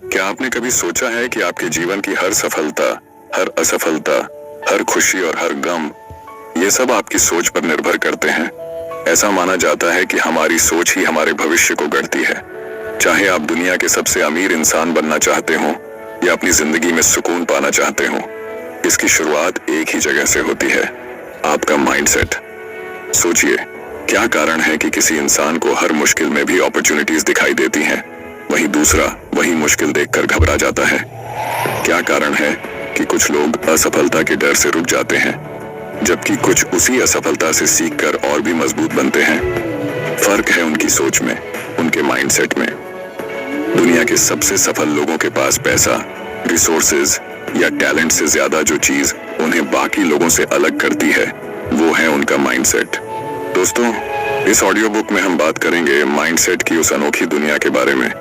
क्या आपने कभी सोचा है कि आपके जीवन की हर सफलता, हर असफलता, हर खुशी और हर गम, ये सब आपकी सोच पर निर्भर करते हैं। ऐसा माना जाता है कि हमारी सोच ही हमारे भविष्य को गढ़ती है। चाहे आप दुनिया के सबसे अमीर इंसान बनना चाहते हो या अपनी जिंदगी में सुकून पाना चाहते हो, इसकी शुरुआत एक ही जगह से होती है, आपका माइंडसेट। सोचिए, क्या कारण है कि किसी इंसान को हर मुश्किल में भी अपॉर्चुनिटीज दिखाई देती हैं, वहीं दूसरा वही मुश्किल देखकर घबरा जाता है? क्या कारण है कि कुछ लोग असफलता के डर से रुक जाते हैं, जबकि कुछ उसी असफलता से सीखकर और भी मजबूत बनते हैं? फर्क है उनकी सोच में, उनके माइंडसेट में। दुनिया के सबसे सफल लोगों के पास पैसा, रिसोर्सेज या टैलेंट से ज्यादा जो चीज उन्हें बाकी लोगों से अलग करती है, वो है उनका माइंडसेट। दोस्तों, इस ऑडियो बुक में हम बात करेंगे माइंडसेट की उस अनोखी दुनिया के बारे में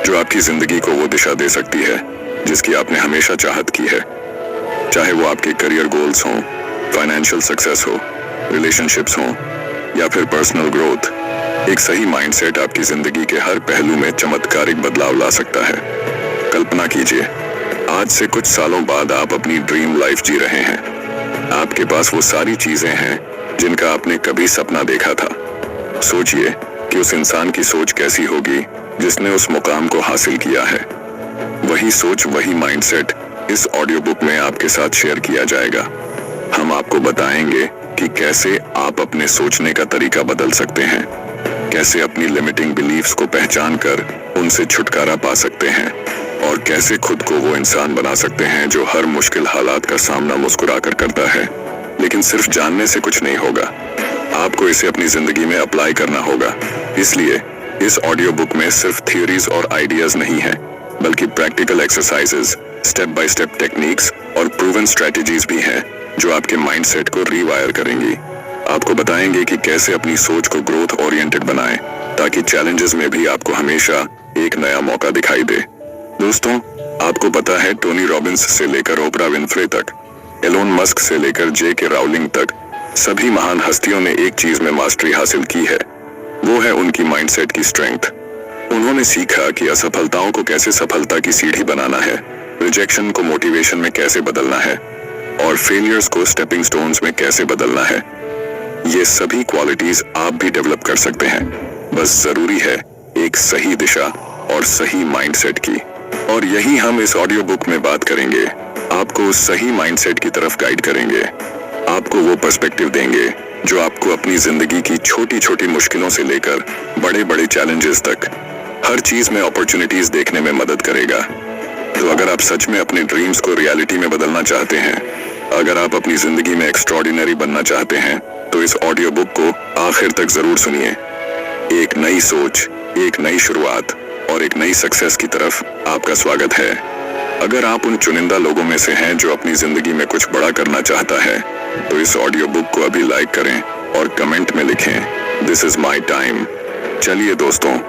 जो आपकी जिंदगी को वो दिशा दे सकती है जिसकी आपने हमेशा चाहत की है। चाहे वो आपके करियर गोल्स हों, फाइनेंशियल सक्सेस हो, रिलेशनशिप्स हों या फिर पर्सनल ग्रोथ, एक सही माइंडसेट आपकी जिंदगी के हर पहलू में चमत्कारिक बदलाव ला सकता है। कल्पना कीजिए, आज से कुछ सालों बाद आप अपनी ड्रीम लाइफ जी रहे हैं। आपके पास वो सारी चीजें हैं जिनका आपने कभी सपना देखा था। सोचिए कि उस इंसान की सोच कैसी होगी जिसने उस मुकाम को हासिल किया है। वही सोच, वही माइंडसेट इस ऑडियो बुक में आपके साथ शेयर किया जाएगा। हम आपको बताएंगे कि कैसे आप अपने सोचने का तरीका बदल सकते हैं, कैसे अपनी लिमिटिंग बिलीफ्स को पहचान कर उनसे छुटकारा पा सकते हैं और कैसे खुद को वो इंसान बना सकते हैं जो हर मुश्किल हालात का सामना मुस्कुराकर करता है। लेकिन सिर्फ जानने से कुछ नहीं होगा, आपको इसे अपनी जिंदगी में अप्लाई करना होगा। इसलिए इस ऑडियो बुक में सिर्फ थियोरीज और आइडियाज नहीं है, बल्कि practical exercises, step by step techniques और प्रूवन स्ट्रेटजीज भी हैं जो आपके माइंडसेट को रीवायर करेंगी। आपको बताएंगे कि कैसे अपनी सोच को ग्रोथ ओरिएंटेड बनाएं ताकि चैलेंजेस में भी आपको हमेशा एक नया मौका दिखाई दे। दोस्तों, आपको पता है टोनी रॉबिन्स से लेकर ओपरा विनफ्रे तक, एलोन मस्क से लेकर जे.के. राउलिंग तक, सभी महान हस्तियों ने एक चीज में मास्टरी हासिल की है, वो है उनकी माइंडसेट की स्ट्रेंथ। उन्होंने सीखा कि असफलताओं को कैसे सफलता की सीढ़ी बनाना है, रिजेक्शन को मोटिवेशन में कैसे बदलना है और फेलियर्स को स्टेपिंग स्टोन्स में कैसे बदलना है। ये सभी क्वालिटीज आप भी डेवलप कर सकते हैं, बस जरूरी है एक सही दिशा और सही माइंडसेट की। और यही हम इस ऑडियो बुक में बात करेंगे। आपको उस सही माइंडसेट की तरफ गाइड करेंगे, आपको वो पर्सपेक्टिव देंगे जो आपको अपनी जिंदगी की छोटी छोटी मुश्किलों से लेकर बड़े बड़े चैलेंजेस तक हर चीज में अपॉर्चुनिटीज देखने में मदद करेगा। तो अगर आप सच में अपने ड्रीम्स को रियलिटी में बदलना चाहते हैं, अगर आप अपनी जिंदगी में एक्स्ट्रॉर्डिनरी बनना चाहते हैं, तो इस ऑडियो बुक को आखिर तक जरूर सुनिए। एक नई सोच, एक नई शुरुआत और एक नई सक्सेस की तरफ आपका स्वागत है। अगर आप उन चुनिंदा लोगों में से हैं जो अपनी जिंदगी में कुछ बड़ा करना चाहता है, तो इस ऑडियो बुक को अभी लाइक करें और कमेंट में लिखें, दिस इज माई टाइम। चलिए दोस्तों,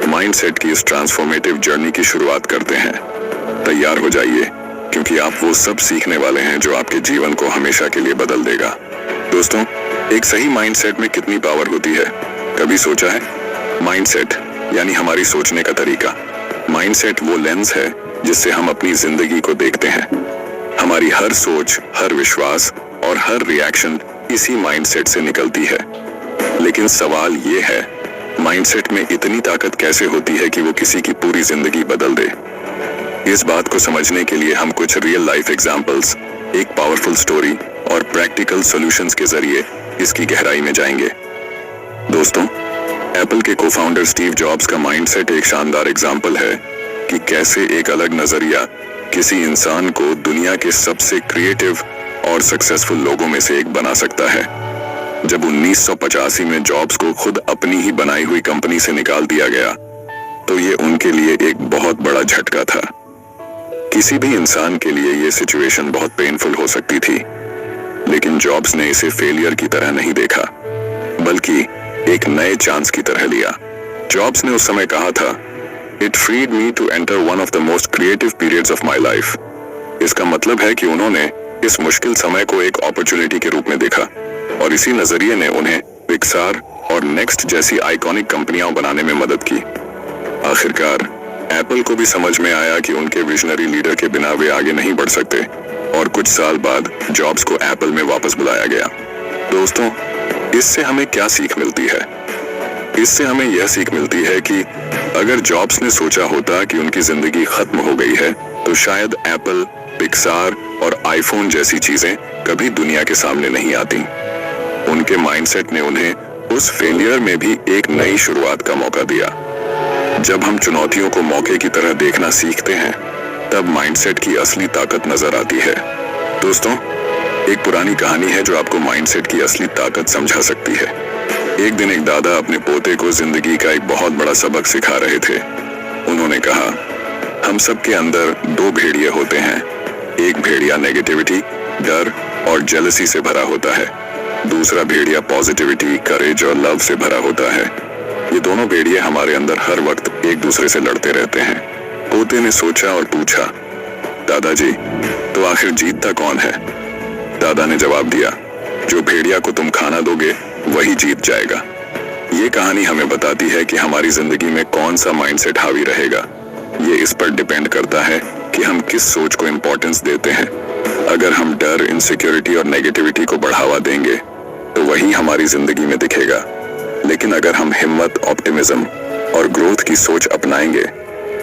माइंडसेट की इस ट्रांसफॉर्मेटिव जर्नी की शुरुआत करते हैं। तैयार हो जाइए, क्योंकि आप वो सब सीखने वाले हैं जो आपके जीवन को हमेशा के लिए बदल देगा। दोस्तों, एक सही माइंडसेट में कितनी पावर होती है, कभी सोचा है? माइंडसेट यानी हमारी सोचने का तरीका। माइंडसेट वो लेंस है जिससे हम अपनी जिंदगी को देखते हैं। हमारी हर सोच, हर विश्वास और हर रिएक्शन इसी माइंडसेट से निकलती है। लेकिन सवाल ये है, माइंडसेट में इतनी ताकत कैसे होती है कि वो किसी की पूरी जिंदगी बदल दे? इस बात को समझने के लिए हम कुछ रियल लाइफ एग्जांपल्स, एक पावरफुल स्टोरी और प्रैक्टिकल सॉल्यूशंस के जरिए इसकी गहराई में जाएंगे। दोस्तों, एप्पल के को-फाउंडर स्टीव जॉब्स का माइंडसेट एक शानदार एग्जाम्पल है कि कैसे एक अलग नजरिया किसी इंसान को दुनिया के सबसे क्रिएटिव और सक्सेसफुल लोगों में से एक बना सकता है। जब 1985 में जॉब्स को खुद अपनी ही बनाई हुई कंपनी से निकाल दिया गया, तो ये उनके लिए एक बहुत बड़ा झटका था। किसी भी इंसान के लिए ये सिचुएशन बहुत पेनफुल हो सकती थी, लेकिन जॉब्स ने इसे फेलियर की तरह नहीं देखा, बल्कि एक नए चांस की तरह लिया। जॉब्स ने उस समय कहा था, it freed me to enter one of the most creative periods of my life. इसका मतलब है कि उन्होंने इस मुश्किल समय को एक अपॉर्चुनिटी के रूप में देखा और इसी नजरिए ने उन्हें पिक्सार और नेक्स्ट जैसी आइकॉनिक कंपनियां बनाने में मदद की। आखिरकार एप्पल को भी समझ में आया कि उनके विजनरी लीडर के बिना वे आगे नहीं बढ़ सकते और कुछ साल बाद जॉब्स को एप्पल में वापस बुलाया गया। दोस्तों, इससे हमें क्या सीख मिलती है? इससे हमें यह सीख मिलती है कि अगर जॉब्स ने सोचा होता कि उनकी जिंदगी खत्म हो गई है तो शायद एप्पल, पिक्सार और आईफोन जैसी चीजें कभी दुनिया के सामने नहीं आती। उनके माइंडसेट ने उन्हें उस फेलियर में भी एक नई शुरुआत का मौका दिया। जब हम चुनौतियों को मौके की तरह देखना सीखते हैं तब माइंडसेट की असली ताकत नजर आती है। दोस्तों, एक पुरानी कहानी है जो आपको माइंडसेट की असली ताकत समझा सकती है। एक दिन एक दादा अपने पोते को जिंदगी का एक बहुत बड़ा सबक सिखा रहे थे। उन्होंने कहा, हम सबके अंदर दो भेड़िए होते हैं। एक भेड़िया नेगेटिविटी, डर और जेलसी से भरा होता है। दूसरा भेड़िया पॉजिटिविटी, करेज और लव से भरा होता है। ये दोनों भेड़िए हमारे अंदर हर वक्त एक दूसरे से लड़ते रहते हैं। पोते ने सोचा और पूछा, दादाजी, तो आखिर जीतता कौन है? दादा ने जवाब दिया, जो भेड़िया को तुम खाना दोगे वही जीत जाएगा। ये कहानी हमें बताती है कि हमारी जिंदगी में कौन सा माइंडसेट हावी रहेगा। ये इस पर डिपेंड करता है कि हम किस सोच को इम्पोर्टेंस देते हैं। अगर हम डर, इनसिक्योरिटी और नेगेटिविटी को बढ़ावा देंगे तो वही हमारी जिंदगी में दिखेगा। लेकिन अगर हम हिम्मत, ऑप्टिमिज्म और ग्रोथ की सोच अपनाएंगे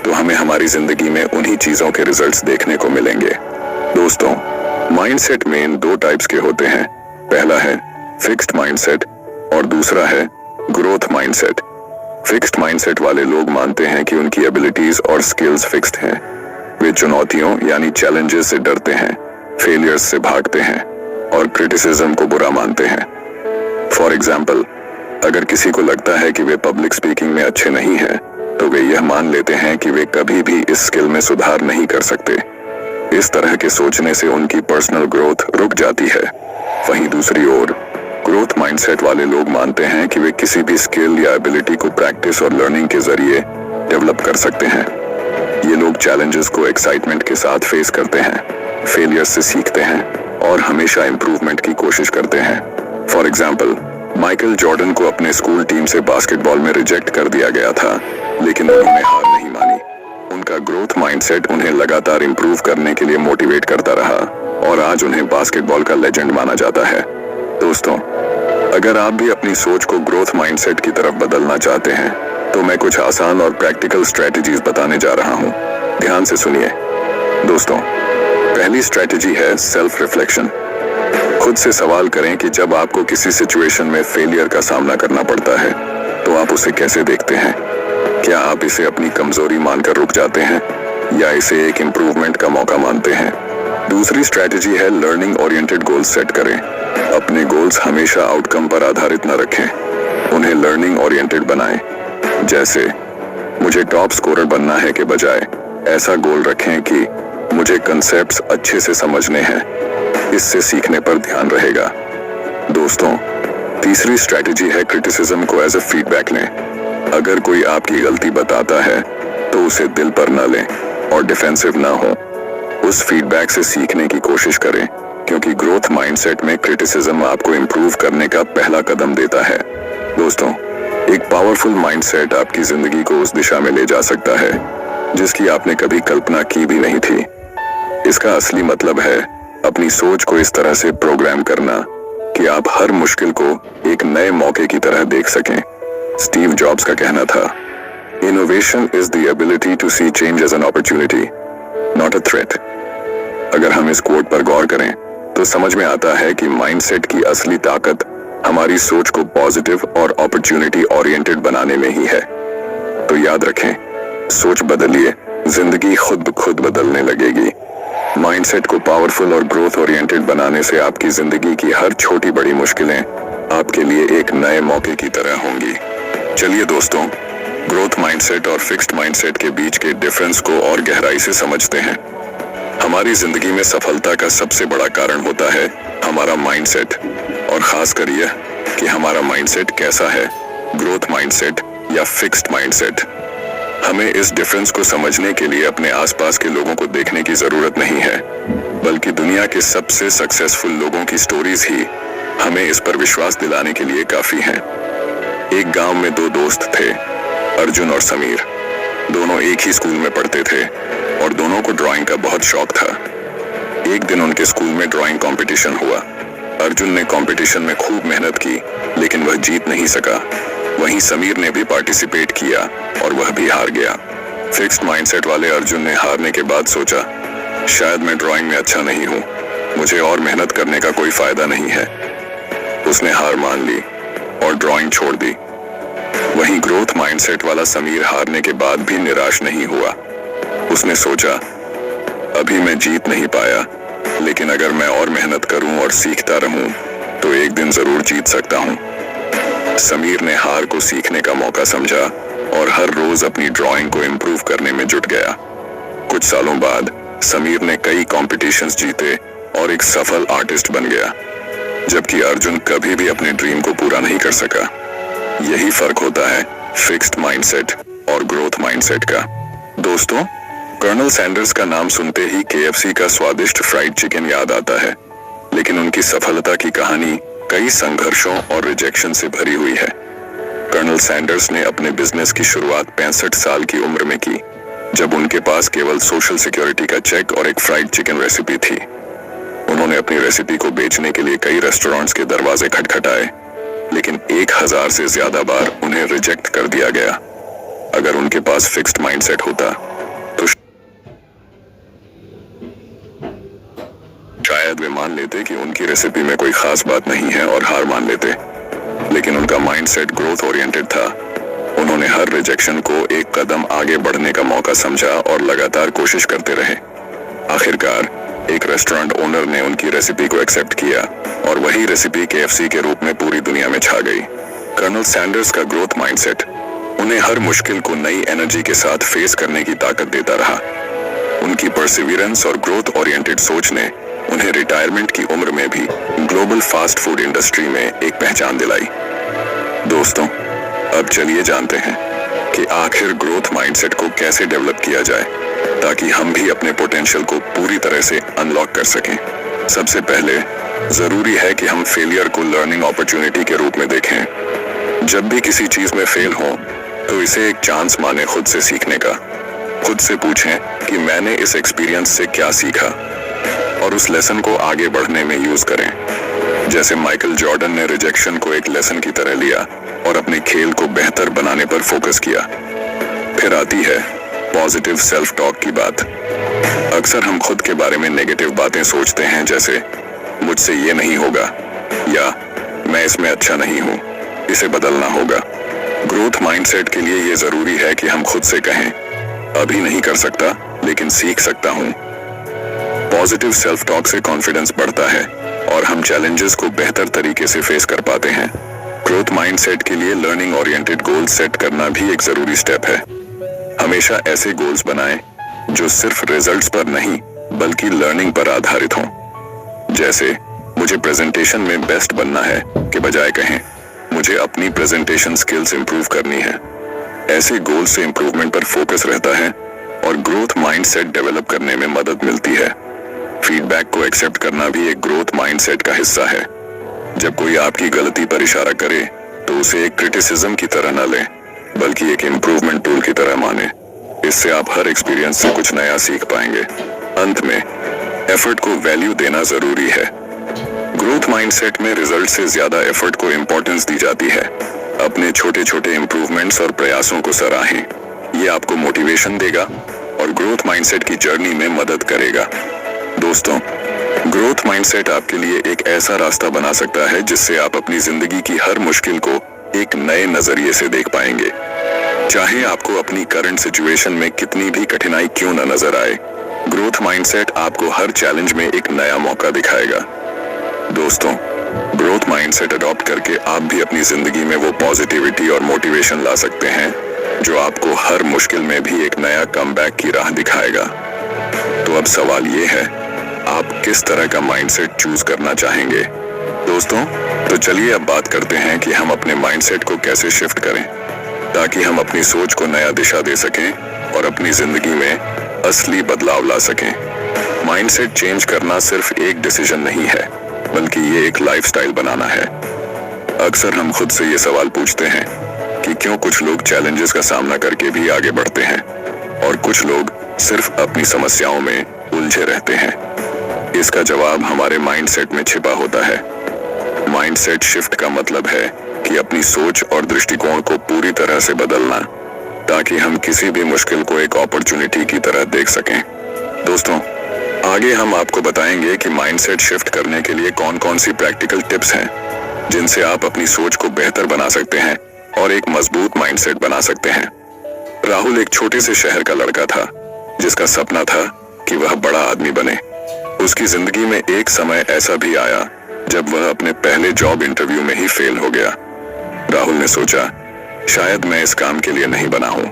तो हमें हमारी जिंदगी में उन्हीं चीजों के रिजल्ट्स देखने को मिलेंगे। दोस्तों, माइंडसेट मेन दो टाइप्स के होते हैं। पहला है फिक्स्ड माइंडसेट और दूसरा है ग्रोथ माइंडसेट। फिक्स्ड माइंडसेट वाले लोग मानते हैं कि उनकी एबिलिटीज और स्किल्स फिक्स्ड हैं। वे चुनौतियों यानी चैलेंजेस से डरते हैं, फेलियर्स से भागते हैं और क्रिटिसिज्म को बुरा मानते हैं। फॉर एग्जाम्पल, अगर किसी को लगता है कि वे पब्लिक स्पीकिंग में अच्छे नहीं हैं, तो वे यह मान लेते हैं कि वे कभी भी इस स्किल में सुधार नहीं कर सकते। इस तरह के सोचने से उनकी पर्सनल ग्रोथ रुक जाती है। वहीं दूसरी ओर ग्रोथ माइंडसेट वाले लोग मानते हैं कि वे किसी भी स्किल या एबिलिटी को प्रैक्टिस और लर्निंग के जरिए डेवलप कर सकते हैं। ये लोग चैलेंजेस को एक्साइटमेंट के साथ फेस करते हैं, फेलियर से सीखते हैं और हमेशा इंप्रूवमेंट की कोशिश करते हैं। फॉर एग्जाम्पल, माइकल जॉर्डन को अपने स्कूल टीम से बास्केटबॉल में रिजेक्ट कर दिया गया था, लेकिन उन्होंने हार नहीं मानी। उनका ग्रोथ माइंडसेट उन्हें लगातार इंप्रूव करने के लिए मोटिवेट करता रहा और आज उन्हें बास्केटबॉल का लेजेंड माना जाता है। दोस्तों, अगर आप भी अपनी सोच को ग्रोथ माइंडसेट की तरफ बदलना चाहते हैं तो मैं कुछ आसान और प्रैक्टिकल स्ट्रेटजीज बताने जा रहा हूँ। ध्यान से सुनिए। दोस्तों, पहली स्ट्रेटजी है सेल्फ रिफ्लेक्शन। खुद से सवाल करें कि जब आपको किसी सिचुएशन में फेलियर का सामना करना पड़ता है तो आप उसे कैसे देखते हैं। क्या आप इसे अपनी कमजोरी मानकर रुक जाते हैं या इसे एक इम्प्रूवमेंट का मौका मानते हैं। दूसरी स्ट्रेटजी है लर्निंग ओरिएंटेड गोल्स सेट करें। अपने गोल्स हमेशा आउटकम पर आधारित न रखें, उन्हें लर्निंग ओरिएंटेड बनाएं। जैसे मुझे टॉप स्कोरर बनना है के बजाय ऐसा गोल रखें कि मुझे कंसेप्ट्स अच्छे से समझने हैं। इससे सीखने पर ध्यान रहेगा। दोस्तों, तीसरी स्ट्रेटजी है क्रिटिसिज्म को एज अ फीडबैक लें। अगर कोई आपकी गलती बताता है तो उसे दिल पर न लें और डिफेंसिव ना हो। उस फीडबैक से सीखने की कोशिश करें, क्योंकि ग्रोथ माइंडसेट में क्रिटिसिज्म आपको इम्प्रूव करने का पहला कदम देता है। दोस्तों, एक पावरफुल माइंडसेट आपकी जिंदगी को उस दिशा में ले जा सकता है जिसकी आपने कभी कल्पना की भी नहीं थी। इसका असली मतलब है अपनी सोच को इस तरह से प्रोग्राम करना कि आप हर मुश्किल को एक नए मौके की तरह देख सकें। स्टीव जॉब्स का कहना था, innovation is the ability to see change as an opportunity, not a threat. अगर हम इस कोट पर गौर करें तो समझ में आता है कि माइंडसेट की असली ताकत हमारी सोच को पॉजिटिव और अपॉर्चुनिटी ओरिएंटेड बनाने में ही है। तो याद रखें, सोच बदलिए, जिंदगी खुद ब खुद बदलने लगेगी। माइंडसेट को पावरफुल और ग्रोथ ओरिएंटेड बनाने से आपकी जिंदगी की हर छोटी बड़ी मुश्किलें आपके लिए एक नए मौके की तरह होंगी। चलिए दोस्तों, ग्रोथ माइंडसेट और फिक्स्ड माइंडसेट के बीच के डिफरेंस को और गहराई से समझते हैं। हमारी जिंदगी में सफलता का सबसे बड़ा कारण होता है हमारा माइंडसेट, और खासकर यह कि हमारा माइंडसेट कैसा है, ग्रोथ माइंडसेट या फिक्स्ड माइंडसेट। हमें इस डिफरेंस को समझने के लिए अपने आसपास के लोगों को देखने की जरूरत नहीं है, बल्कि दुनिया के सबसे सक्सेसफुल लोगों की स्टोरीज ही हमें इस पर विश्वास दिलाने के लिए काफी हैं। एक गांव में दो दोस्त थे, अर्जुन और समीर। दोनों एक ही स्कूल में पढ़ते थे और दोनों को ड्राइंग का बहुत शौक था। एक दिन उनके स्कूल में ड्राइंग कंपटीशन हुआ। अर्जुन ने कंपटीशन में खूब मेहनत की, लेकिन वह जीत नहीं सका। वहीं समीर ने भी पार्टिसिपेट किया और वह भी हार गया। फिक्स्ड माइंडसेट वाले अर्जुन ने हारने के बाद सोचा, शायद मैं ड्राइंग में अच्छा नहीं हूँ, मुझे और मेहनत करने का कोई फायदा नहीं है। उसने हार मान ली और ड्राइंग छोड़ दी। वहीं ग्रोथ माइंडसेट वाला समीर हारने के बाद भी निराश नहीं हुआ। उसने सोचा, अभी मैं जीत नहीं पाया, लेकिन अगर मैं और मेहनत करूं और सीखता रहूं तो एक दिन जरूर जीत सकता हूं। समीर ने हार को सीखने का मौका समझा और हर रोज अपनी ड्राइंग को इम्प्रूव करने में जुट गया। कुछ सालों बाद समीर ने कई कॉम्पिटिशन्स जीते और एक सफल आर्टिस्ट बन गया, जबकि अर्जुन कभी भी अपने ड्रीम को पूरा नहीं कर सका। यही फर्क होता है फिक्स्ड माइंडसेट और ग्रोथ माइंडसेट का। दोस्तों, कर्नल सैंडर्स का नाम सुनते ही KFC का स्वादिष्ट फ्राइड चिकन याद आता है, लेकिन उनकी सफलता की कहानी कई संघर्षों और रिजेक्शन से भरी हुई है। कर्नल सैंडर्स ने अपने बिजनेस की शुरुआत 65 साल की उम्र में की, जब उनके पास केवल सोशल सिक्योरिटी का चेक और एक फ्राइड चिकन रेसिपी थी। उन्होंने अपनी रेसिपी को बेचने के लिए कई रेस्टोरेंट्स के दरवाजे खटखटाए, लेकिन 1000 से ज्यादा बार उन्हें रिजेक्ट कर दिया गया। अगर उनके पास फिक्स्ड माइंडसेट होता तो शायद वे मान लेते कि उनकी रेसिपी में कोई खास बात नहीं है और हार मान लेते। लेकिन उनका माइंडसेट ग्रोथ ओरिएंटेड था। उन्होंने हर रिजेक्शन को एक कदम आगे बढ़ने का मौका समझा और लगातार कोशिश करते रहे। आखिरकार एक रेस्टोरेंट ओनर ने उनकी रेसिपी को एक्सेप्ट किया और वही रेसिपी KFC के रूप में पूरी दुनिया में छा गई। कर्नल सैंडर्स का ग्रोथ माइंडसेट उन्हें हर मुश्किल को नई एनर्जी के साथ फेस करने की ताकत देता रहा। उनकी परसिवियरेंस और ग्रोथ ओरिएंटेड सोच ने उन्हें रिटायरमेंट की उम्र में भी ग्लोबल फास्ट फूड इंडस्ट्री में एक पहचान दिलाई। दोस्तों, अब चलिए जानते हैं कि आखिर ग्रोथ माइंडसेट को कैसे डेवलप किया जाए ताकि हम भी अपने पोटेंशियल को पूरी तरह से अनलॉक कर सकें। सबसे पहले जरूरी है कि हम फेलियर को लर्निंग अपॉर्चुनिटी के रूप में देखें। जब भी किसी चीज में फेल हो तो इसे एक चांस माने खुद से सीखने का। खुद से पूछें कि मैंने इस एक्सपीरियंस से क्या सीखा और उस लेसन को आगे बढ़ने में यूज करें। जैसे माइकल जॉर्डन ने रिजेक्शन को एक लेसन की तरह लिया और अपने खेल को बेहतर बनाने पर फोकस किया। फिर आती है पॉजिटिव सेल्फ टॉक की बात। अक्सर हम खुद के बारे में नेगेटिव बातें सोचते हैं, जैसे मुझसे ये नहीं होगा या मैं इसमें अच्छा नहीं हूँ, इसे बदलना होगा। ग्रोथ माइंडसेट के लिए ये जरूरी है कि हम खुद से कहें, अभी नहीं कर सकता लेकिन सीख सकता हूँ। पॉजिटिव सेल्फ टॉक से कॉन्फिडेंस बढ़ता है और हम चैलेंजेस को बेहतर तरीके से फेस कर पाते हैं। ग्रोथ माइंडसेट के लिए लर्निंग ओरिएंटेड गोल्स सेट करना भी एक जरूरी स्टेप है। हमेशा ऐसे गोल्स बनाएं जो सिर्फ रिजल्ट्स पर नहीं बल्कि लर्निंग पर आधारित हों। जैसे मुझे प्रेजेंटेशन में बेस्ट बनना है के बजाय कहें मुझे अपनी प्रेजेंटेशन स्किल्स इंप्रूव करनी है। ऐसे गोल से इंप्रूवमेंट पर फोकस रहता है और ग्रोथ माइंडसेट डेवलप करने में मदद मिलती है। फीडबैक को एक्सेप्ट करना भी एक ग्रोथ माइंडसेट का हिस्सा है। जब कोई आपकी गलती पर इशारा करे तो उसे एक क्रिटिसिज्म की तरह न लें बल्कि एक इम्प्रूवमेंट टूल की तरह माने। इससे आप हर एक्सपीरियंस से कुछ नया सीख पाएंगे। अंत में एफर्ट को वैल्यू देना जरूरी है। ग्रोथ माइंडसेट में रिजल्ट से ज्यादा एफर्ट को इंपॉर्टेंस दी जाती है। अपने छोटे छोटे इंप्रूवमेंट्स और प्रयासों को सराहें। ये आपको मोटिवेशन देगा और ग्रोथ माइंडसेट की जर्नी में मदद करेगा। दोस्तों, ग्रोथ माइंडसेट आपके लिए एक ऐसा रास्ता बना सकता है जिससे आप अपनी जिंदगी की हर मुश्किल को एक नए नजरिए से देख पाएंगे। चाहे आपको अपनी करंट सिचुएशन में कितनी भी कठिनाई क्यों न नजर आए, ग्रोथ माइंडसेट आपको हर चैलेंज में एक नया मौका दिखाएगा। दोस्तों, ग्रोथ माइंडसेट अडॉप्ट करके आप भी अपनी जिंदगी में वो पॉजिटिविटी और मोटिवेशन ला सकते हैं जो आपको हर मुश्किल में भी एक नया कमबैक की राह दिखाएगा। तो अब सवाल ये है, आप किस तरह का माइंडसेट चूज करना चाहेंगे? दोस्तों, तो चलिए अब बात करते हैं कि हम अपने माइंडसेट को कैसे शिफ्ट करें ताकि हम अपनी सोच को नया दिशा दे सकें और अपनी जिंदगी में असली बदलाव ला सकें। माइंडसेट चेंज करना सिर्फ एक डिसीजन नहीं है बल्कि ये एक लाइफस्टाइल बनाना है। अक्सर हम खुद से ये सवाल पूछते हैं कि क्यों कुछ लोग चैलेंजेस का सामना करके भी आगे बढ़ते हैं और कुछ लोग सिर्फ अपनी समस्याओं में उलझे रहते हैं। इसका जवाब हमारे माइंडसेट में छिपा होता है। माइंडसेट शिफ्ट का मतलब है कि अपनी सोच और दृष्टिकोण को पूरी तरह से बदलना, ताकि हम किसी भी मुश्किल को एक अपॉर्चुनिटी की तरह देख सकें। दोस्तों, आगे हम आपको बताएंगे कि माइंडसेट शिफ्ट करने के लिए कौन कौन सी प्रैक्टिकल टिप्स हैं, जिनसे आप अपनी सोच को बेहतर बना सकते हैं और एक मजबूत माइंडसेट बना सकते हैं। राहुल एक छोटे से शहर का लड़का था, जिसका सपना था कि वह बड़ा आदमी बने। उसकी जिंदगी में एक समय ऐसा भी आया जब वह अपने पहले जॉब इंटरव्यू में ही फेल हो गया। राहुल ने सोचा, शायद मैं इस काम के लिए नहीं बना हूं,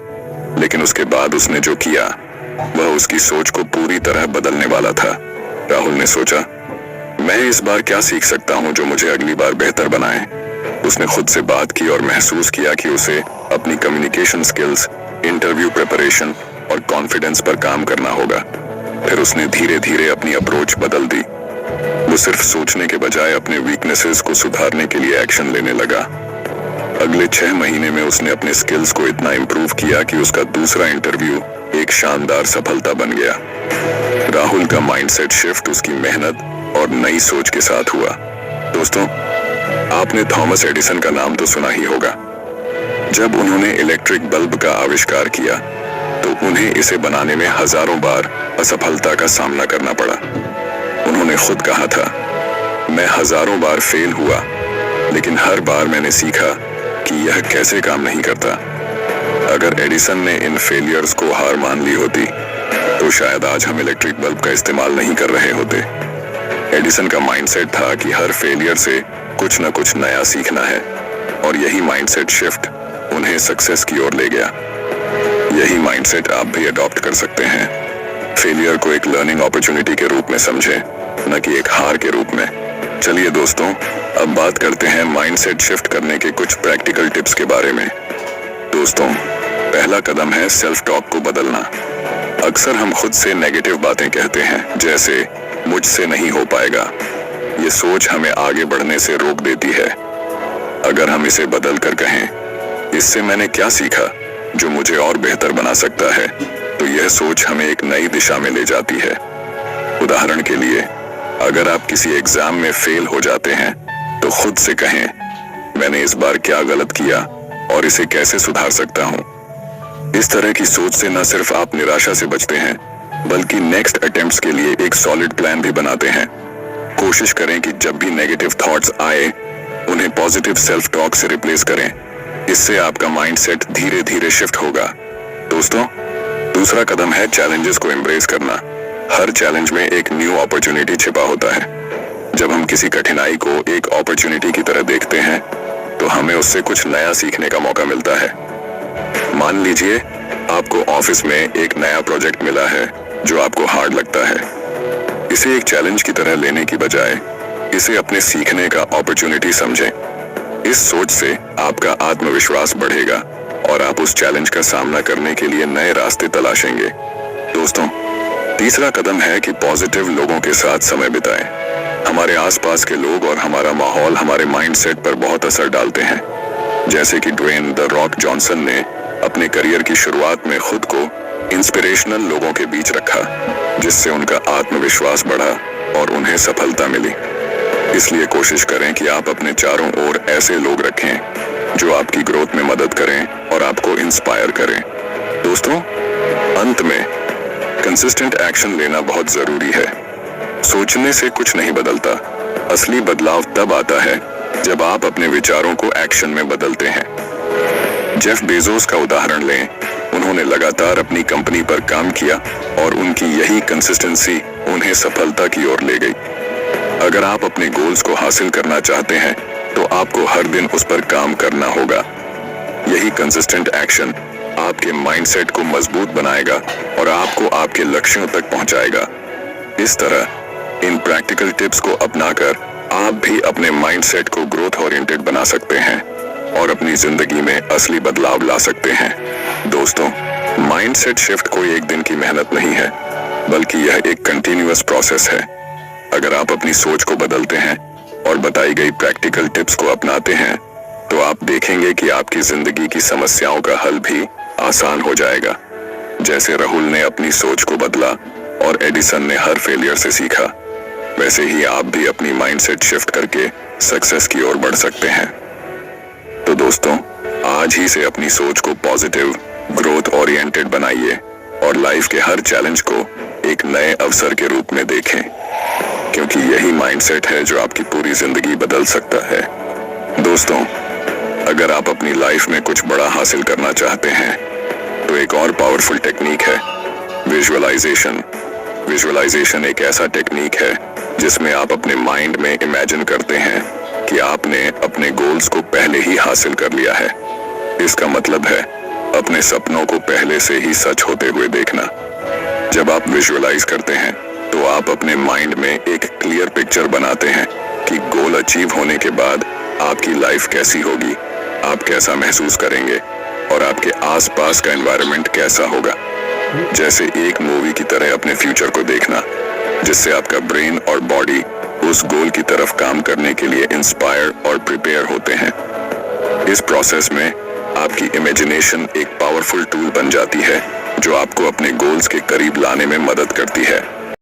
लेकिन उसके बाद उसने जो किया वह उसकी सोच को पूरी तरह बदलने वाला था। राहुल ने सोचा, मैं इस बार क्या सीख सकता हूं जो मुझे अगली बार बेहतर बनाए। उसने खुद से बात की और महसूस किया कि उसे अपनी कम्युनिकेशन स्किल्स, इंटरव्यू प्रिपरेशन और कॉन्फिडेंस पर काम करना होगा। फिर उसने धीरे धीरे अपनी अप्रोच बदल दी। वो सिर्फ सोचने के बजाय अपने वीकनेसेस को सुधारने के लिए एक्शन लेने लगा। अगले 6 महीने में उसने अपने स्किल्स को इतना इम्प्रूव किया कि उसका दूसरा इंटरव्यू एक शानदार सफलता बन गया। राहुल का माइंडसेट शिफ्ट उसकी मेहनत और नई सोच के साथ हुआ। दोस्तों, आपने थॉमस एडिसन का नाम तो सुना ही होगा। जब उन्होंने इलेक्ट्रिक बल्ब का आविष्कार किया तो उन्हें इसे बनाने में हजारों बार असफलता का सामना करना पड़ा। उन्होंने खुद कहा था, मैं हजारों बार फेल हुआ, लेकिन हर बार मैंने सीखा कि यह कैसे काम नहीं करता। अगर एडिसन ने इन फेलियर्स को हार मान ली होती तो शायद आज हम इलेक्ट्रिक बल्ब का इस्तेमाल नहीं कर रहे होते। एडिसन का माइंडसेट था कि हर फेलियर से कुछ न कुछ नया सीखना है, और यही माइंडसेट शिफ्ट उन्हें सक्सेस की ओर ले गया। यही माइंडसेट आप भी अडॉप्ट कर सकते हैं। फेलियर को एक लर्निंग अपॉर्चुनिटी के रूप में समझें, न कि एक हार के रूप में। चलिए दोस्तों, अब बात करते हैं माइंडसेट शिफ्ट करने के कुछ प्रैक्टिकल टिप्स के बारे में। दोस्तों, पहला कदम है सेल्फ टॉक को बदलना। अक्सर हम खुद से नेगेटिव बातें कहते हैं, जैसे मुझसे नहीं हो पाएगा। ये सोच हमें आगे बढ़ने से रोक देती है। अगर हम इसे बदल कर कहें, इससे मैंने क्या सीखा जो मुझे और बेहतर बना सकता है, तो यह सोच हमें एक नई दिशा में ले जाती है। उदाहरण के लिए, अगर आप किसी एग्जाम में फेल हो जाते हैं तो खुद से कहें, मैंने इस बार क्या गलत किया और इसे कैसे सुधार सकता हूँ। इस तरह की सोच से न सिर्फ आप निराशा से बचते हैं, बल्कि नेक्स्ट अटेम्प्ट्स के लिए एक सॉलिड प्लान भी बनाते हैं। कोशिश करें कि जब भी नेगेटिव थॉट्स आए, उन्हें पॉजिटिव सेल्फ टॉक से रिप्लेस करें। इससे आपका माइंडसेट धीरे धीरे शिफ्ट होगा। दोस्तों, दूसरा कदम है चैलेंजेस को एम्ब्रेस करना। हर चैलेंज में एक न्यू अपॉर्चुनिटी छिपा होता है। जब हम किसी कठिनाई को एक अपॉर्चुनिटी की तरह देखते हैं तो हमें उससे कुछ नया सीखने का मौका मिलता है। मान लीजिए आपको ऑफिस में एक नया प्रोजेक्ट मिला है जो आपको हार्ड लगता है। इसे एक चैलेंज की तरह लेने की बजाय इसे अपने सीखने का अपॉर्चुनिटी समझें। इस सोच से आपका आत्मविश्वास बढ़ेगा और आप उस चैलेंज का सामना करने के लिए नए रास्ते तलाशेंगे। दोस्तों, तीसरा कदम है कि पॉजिटिव लोगों के साथ समय बिताएं। हमारे आसपास के लोग और हमारा माहौल हमारे माइंडसेट पर बहुत असर डालते हैं। जैसे कि ड्वेन द रॉक जॉनसन ने अपने करियर की शुरुआत में खुद को इंस्पिरेशनल लोगों के बीच रखा, जिससे उनका आत्मविश्वास बढ़ा और उन्हें सफलता मिली। इसलिए कोशिश करें कि आप अपने चारों ओर ऐसे लोग रखें जो आपकी ग्रोथ में मदद करें और आपको इंस्पायर करें। दोस्तों, अंत में कंसिस्टेंट एक्शन लेना बहुत जरूरी है। सोचने से कुछ नहीं बदलता। असली बदलाव तब आता है जब आप अपने विचारों को एक्शन में बदलते हैं। जेफ बेजोस का उदाहरण लें। उन्होंने लगातार अपनी कंपनी पर काम किया और उनकी यही कंसिस्टेंसी उन्हें सफलता की ओर ले गई। अगर आप अपने गोल्स को हासिल करना चाहते हैं तो आपको हर दिन उस पर काम करना होगा। यही कंसिस्टेंट एक्शन आपके माइंडसेट को मजबूत बनाएगा और आपको आपके लक्ष्यों तक पहुंचाएगा। इस तरह इन प्रैक्टिकल टिप्स को अपनाकर आप भी अपने माइंडसेट को ग्रोथ ओरिएंटेड बना सकते हैं और अपनी जिंदगी में असली बदलाव ला सकते हैं। दोस्तों, माइंडसेट शिफ्ट कोई एक दिन की मेहनत नहीं है, बल्कि यह एक कंटिन्यूअस प्रोसेस है। अगर आप अपनी सोच को बदलते हैं और बताई गई प्रैक्टिकल टिप्स को अपनाते हैं तो आप देखेंगे कि आपकी जिंदगी की समस्याओं का हल भी आसान हो जाएगा। जैसे राहुल ने अपनी सोच को बदला और एडिसन ने हर फेलियर से सीखा, वैसे ही आप भी अपनी माइंडसेट शिफ्ट करके सक्सेस की ओर बढ़ सकते हैं। तो दोस्तों, आज ही से अपनी सोच को पॉजिटिव, ग्रोथ ओरिएंटेड बनाइए और लाइफ के हर चैलेंज को एक नए अवसर के रूप में देखें, क्योंकि यही माइंडसेट है जो आपकी पूरी जिंदगी बदल सकता है। दोस्तों, अगर आप अपनी लाइफ में कुछ बड़ा हासिल करना चाहते हैं तो एक और पावरफुल टेक्निक है विजुअलाइजेशन। विजुअलाइजेशन एक ऐसा टेक्निक है जिसमें आप अपने माइंड में इमेजिन करते हैं कि आपने अपने गोल्स को पहले ही हासिल कर लिया है। इसका मतलब है अपने सपनों को पहले से ही सच होते हुए देखना। जब आप विजुअलाइज करते हैं तो आप अपने माइंड में एक क्लियर पिक्चर बनाते हैं कि गोल अचीव होने के बाद आपकी लाइफ कैसी होगी, आप कैसा महसूस करेंगे और आपके आसपास का एनवायरनमेंट कैसा होगा। जैसे एक मूवी की तरह अपने फ्यूचर को देखना, जिससे आपका ब्रेन और बॉडी उस गोल की तरफ काम करने के लिए इंस्पायर और प्रिपेयर होते हैं। इस प्रोसेस में आपकी इमेजिनेशन एक पावरफुल टूल बन जाती है जो आपको अपने गोल्स के करीब लाने में मदद करती है।